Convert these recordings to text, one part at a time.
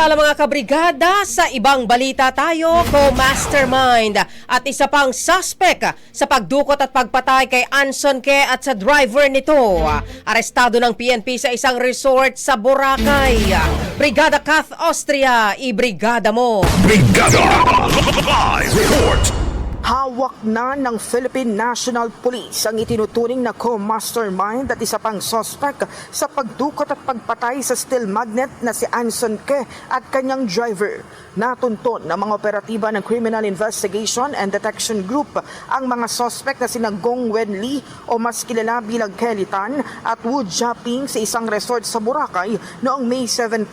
Samantala mga kabrigada, sa ibang balita tayo, co-mastermind at isa pang suspect sa pagdukot at pagpatay kay Anson Ke at sa driver nito. Arestado ng PNP sa isang resort sa Boracay. Brigada Kath Austria, ibrigada mo. Brigada Live Report. Hawak na ng Philippine National Police ang itinuturing na co-mastermind at isa pang suspect sa pagdukot at pagpatay sa steel magnet na si Anson Ke at kanyang driver. Natunton ng mga operatiba ng Criminal Investigation and Detection Group ang mga suspect na sina Gong Wen Lee o mas kilala bilang Kelly Tan at Wu Jiaping sa isang resort sa Boracay noong May 17.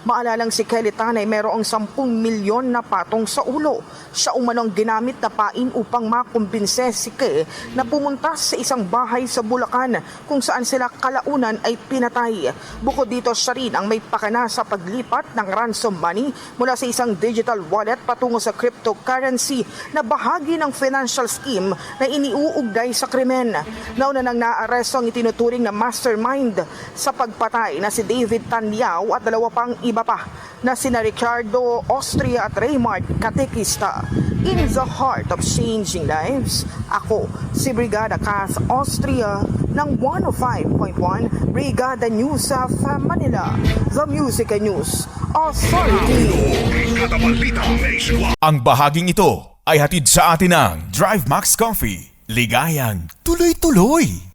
Maalalang si Kelly Tan ay mayroong 10 milyon na patong sa ulo. Siya umanong ginamit na pain upang makumbinse si Ke na pumunta sa isang bahay sa Bulacan kung saan sila kalaunan ay pinatay. Bukod dito, siya rin ang may pakana sa paglipat ng ransom money mula sa isang digital wallet patungo sa cryptocurrency na bahagi ng financial scheme na iniuugnay sa krimen. Nauna nang naaresto ang itinuturing na mastermind sa pagpatay na si David Tanyao at dalawa pang iba pa na sina Ricardo Austria at Raymart Katekista. In the heart of changing lives, ako si Brigada Kath Austria ng 105.1 Brigada News of Manila, The Music and News Authority. Ang bahaging ito ay hatid sa atin ng Drive Max Coffee. Ligayang tuloy-tuloy.